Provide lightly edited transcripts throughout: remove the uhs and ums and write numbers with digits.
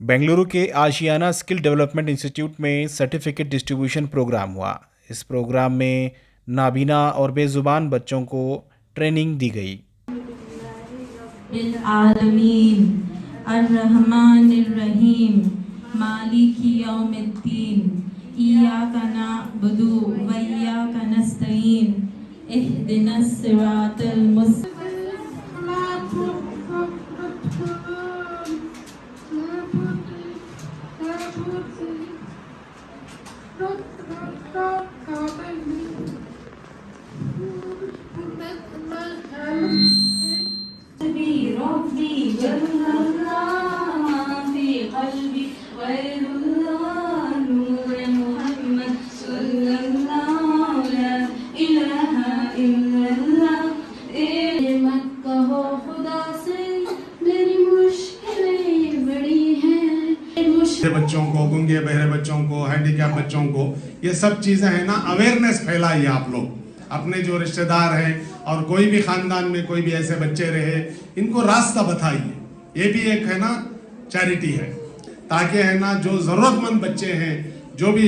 बेंगलुरु के आशियाना skill development institute में certificate distribution programme हुआ। इस प्रोग्राम में नाबीना और बेजुबान बच्चों को ट्रेनिंग दी गई। आलमीन अर्रहमानिर्रहीम मालिकी यौमिद्दीन इय्याका नअबुदु व इय्याका नस्तईन इहदिनस सिरातल मुस्तकीम। बच्चों को, गूंगे बहरे बच्चों को, हैंडीकैप बच्चों को, ये सब चीज़ें हैं ना, अवेयरनेस फैलाइए आप लोग। अपने जो रिश्तेदार हैं और कोई भी ख़ानदान में कोई भी ऐसे बच्चे रहे, इनको रास्ता बताइए। ये भी एक है ना चैरिटी है, ताकि है ना जो ज़रूरतमंद बच्चे हैं, जो भी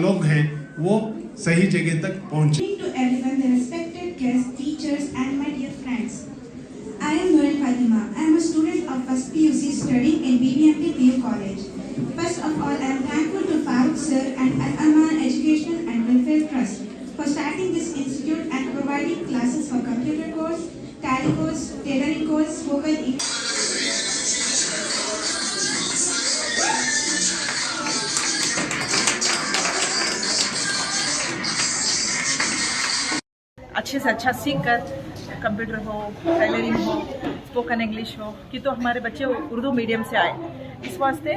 लोग हैं, वो सही जगह तक पहुँचे। I am Noel Fatima. I am a student of first PUC studying in BBMP PU College. First of all, I am thankful to Farooq sir and Al-Aman Educational and Welfare Trust for starting this institute and providing classes for computer course, tally course, tailoring course, spoken English. अच्छे से अच्छा सीख कर computer हो, tailoring हो, spoken English हो कि तो हमारे बच्चे उर्दू मीडियम से आए। इस वास्ते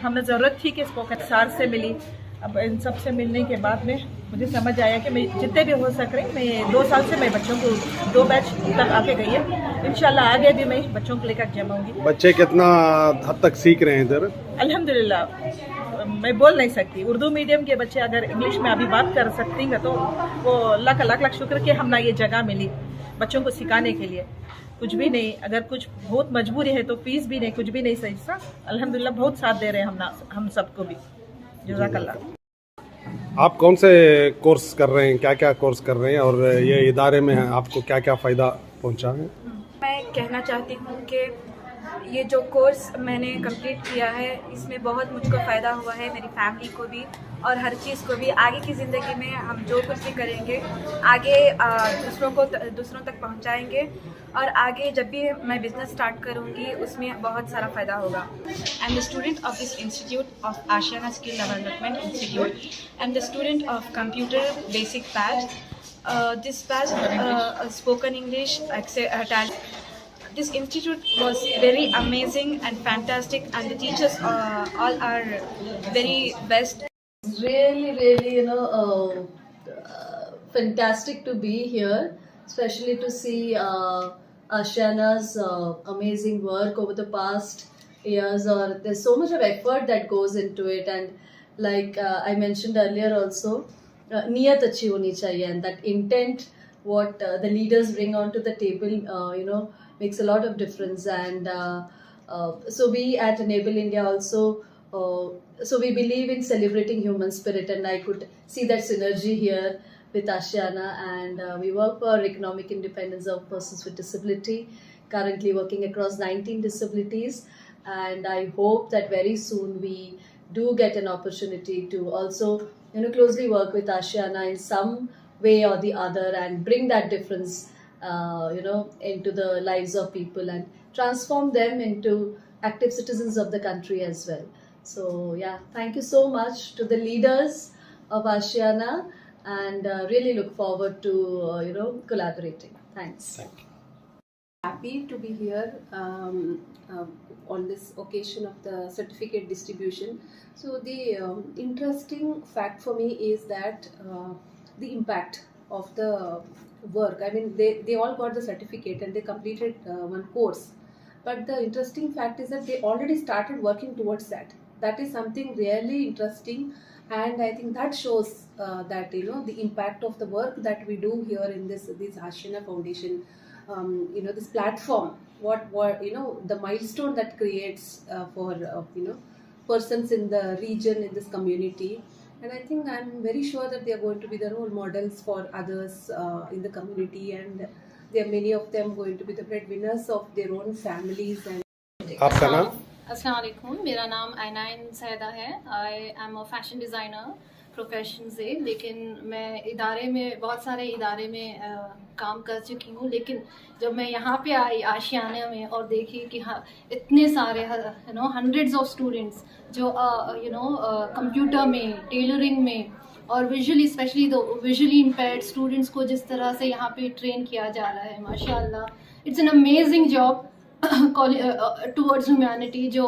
हमें ज़रूरत थी कि स्पोकन सार से मिली। अब इन सब से मिलने के बाद में मुझे समझ आया कि मैं जितने भी हो सक रही, मैं 2 साल से मैं बच्चों को 2 बैच तक आके गई है। इंशाल्लाह आगे भी मैं बच्चों को लेकर जमाऊंगी। बच्चे कितना हद तक सीख रहे हैं इधर? अल्हम्दुलिल्लाह मैं बोल नहीं सकती। उर्दू मीडियम के बच्चे अगर इंग्लिश में अभी बात कर सकती हैं तो वो लाख लाख लाख शुक्र कि हमने ये जगह मिली बच्चों को सिखाने के लिए। कुछ भी नहीं, अगर कुछ बहुत मजबूरी है तो फीस भी नहीं, कुछ भी नहीं सही सा। अल्हम्दुलिल्लाह बहुत साथ दे रहे हैं हम सबको भी। जज़ाकल्लाह। आप कौन से कोर्स कर रहे हैं, क्या क्या कोर्स कर रहे हैं और ये इदारे में आपको क्या क्या फ़ायदा पहुंचा है? मैं कहना चाहती हूँ कि ये जो कोर्स मैंने कंप्लीट किया है, इसमें बहुत मुझको फ़ायदा हुआ है, मेरी फैमिली को भी और हर चीज़ को भी। आगे की ज़िंदगी में हम जो कुछ भी करेंगे, आगे दूसरों तक पहुंचाएंगे और आगे जब भी मैं बिज़नेस स्टार्ट करूंगी उसमें बहुत सारा फ़ायदा होगा। I am the student of this institute of Asiana Skill Development Institute. I am the student of Computer Basic Batch. This batch, spoken English, this institute was very amazing and fantastic, and the teachers all are very best. Really, fantastic to be here, especially to see Ashiana's amazing work over the past years. Or there's so much of effort that goes into it, and like I mentioned earlier also, niyat achhi honi chahiye, and that intent what the leaders bring onto the table, makes a lot of difference. And so we at Enable India also, so we believe in celebrating human spirit, and I could see that synergy here with Ashiana. And we work for economic independence of persons with disability, currently working across 19 disabilities, and I hope that very soon we do get an opportunity to also closely work with Ashiana in some way or the other and bring that difference into the lives of people and transform them into active citizens of the country as well. So yeah, thank you so much to the leaders of Ashiana, and really look forward to collaborating. Thanks. Thank you. Happy to be here on this occasion of the certificate distribution. So the interesting fact for me is that the impact of the work. I mean, they all got the certificate and they completed one course. But the interesting fact is that they already started working towards that. That is something really interesting, and I think that shows that the impact of the work that we do here in this Ashiana Foundation. This platform what the milestone that creates for persons in the region, in this community. And I think I'm very sure that they are going to be the role models for others in the community, and there are many of them going to be the breadwinners of their own families. And आपका नाम? अस्सलाम वालेकुम, मेरा नाम आयनाइन सैदा है। I am a fashion designer profession से, लेकिन मैं इदारे में, बहुत सारे इदारे में काम कर चुकी हूँ। लेकिन जब मैं यहाँ पे आई आशियाना में और देखी कि हाँ इतने सारे हंड्रेड्स ऑफ स्टूडेंट्स जो कंप्यूटर में, टेलरिंग में और visually, specially the visually impaired students को जिस तरह से यहाँ पे ट्रेन किया जा रहा है, माशाल्लाह, it's an amazing job towards humanity जो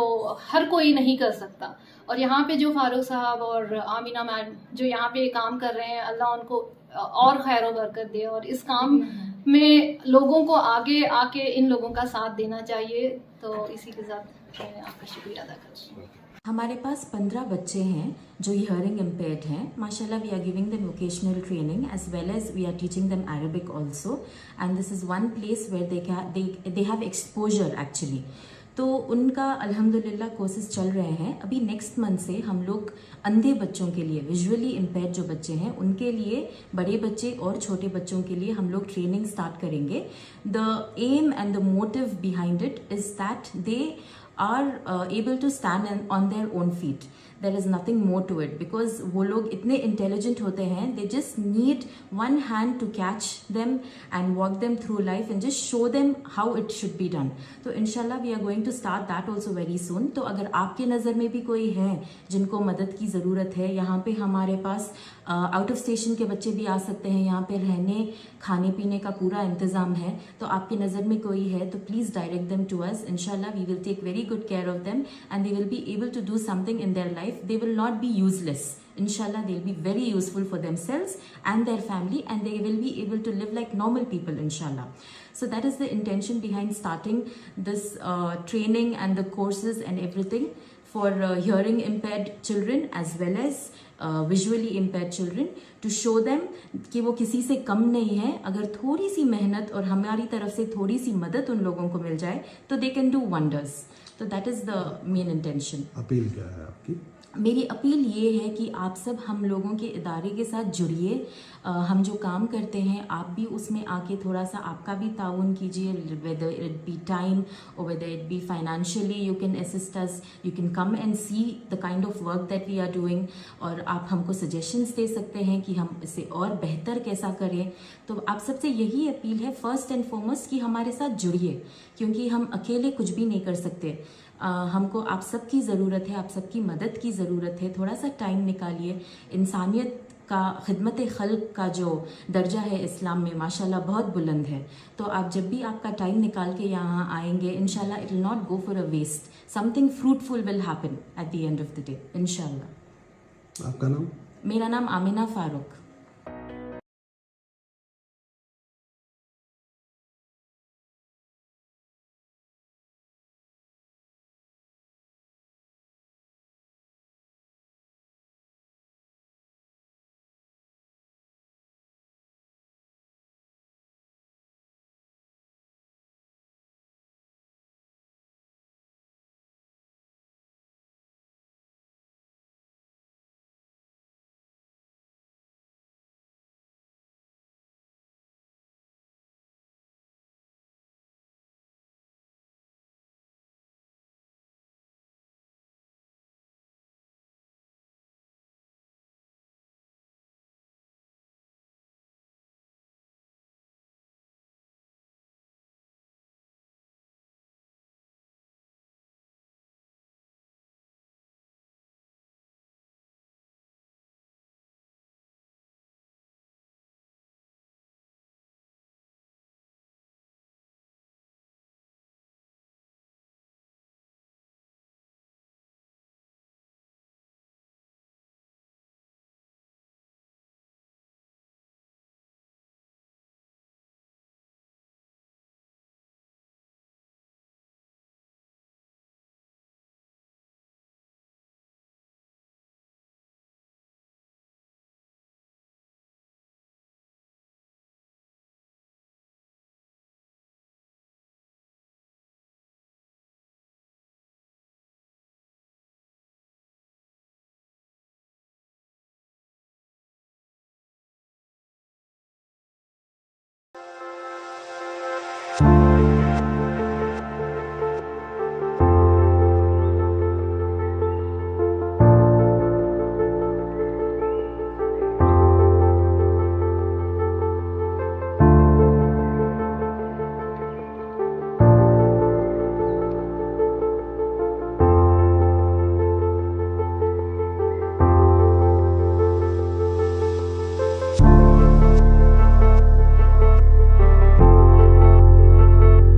हर कोई नहीं कर सकता। और यहाँ पे जो फारूक साहब और आमिना मैम जो यहाँ पे काम कर रहे हैं, अल्लाह उनको और खैर बरकत दे, और इस काम में लोगों को आगे आके इन लोगों का साथ देना चाहिए। तो इसी के साथ मैं आपका शुक्रिया अदा करती हूँ। हमारे पास 15 बच्चे हैं जो हियरिंग इम्पेयर्ड हैं। माशाल्लाह we are giving them vocational training as well as we are teaching them Arabic also, and this is one place where they have exposure actually. तो उनका अल्हम्दुलिल्लाह कोर्सेज चल रहे हैं। अभी नेक्स्ट मंथ से हम लोग अंधे बच्चों के लिए, विजुअली इम्पेयर्ड जो बच्चे हैं उनके लिए, बड़े बच्चे और छोटे बच्चों के लिए हम लोग ट्रेनिंग स्टार्ट करेंगे। The aim and the motive behind it is that they are able to stand on their own feet. There is nothing more to it, because वो लोग इतने intelligent होते हैं, they just need one hand to catch them and walk them through life and just show them how it should be done. तो इंशाल्लाह we are going to start that also very soon. तो अगर आपके नज़र में भी कोई है जिनको मदद की ज़रूरत है, यहाँ पे हमारे पास आउट ऑफ स्टेशन के बच्चे भी आ सकते हैं। यहाँ पे रहने खाने पीने का पूरा इंतज़ाम है। तो आपकी नज़र में कोई है तो please direct them to us. इंशाल्लाह we will take very good care of them and they will be able to do something in their life. They will not be useless. Inshallah, they'll be very useful for themselves and their family, and they will be able to live like normal people, inshallah. So that is the intention behind starting this training and the courses and everything for hearing impaired children as well as visually impaired children, to show them कि वो किसी से कम नहीं है। अगर थोड़ी सी मेहनत और हमारी तरफ से थोड़ी सी मदद उन लोगों को मिल जाए तो they can do wonders. तो that is the main intention. Appeal क्या है आपकी? मेरी अपील ये है कि आप सब हम लोगों के इदारे के साथ जुड़िए। हम जो काम करते हैं आप भी उसमें आके थोड़ा सा आपका भी ताउन कीजिए, whether it be time or whether it be financially you can assist us, you can come and see the kind of work that we are doing, और आप हमको suggestions दे सकते हैं कि हम इसे और बेहतर कैसा करें। तो आप सबसे यही अपील है फर्स्ट एंड फॉरमोस्ट कि हमारे साथ जुड़िए, क्योंकि हम अकेले कुछ भी नहीं कर सकते। हमको आप सबकी ज़रूरत है, आप सबकी मदद की ज़रूरत है। थोड़ा सा टाइम निकालिए। इंसानियत का, खिदमत खल्क का जो दर्जा है इस्लाम में माशाल्लाह बहुत बुलंद है। तो आप जब भी आपका टाइम निकाल के यहाँ आएंगे, इंशाल्लाह it will not go for a waste, something fruitful will happen at the end of the day इंशाल्लाह। आपका नाम? मेरा नाम आमिना फारूक।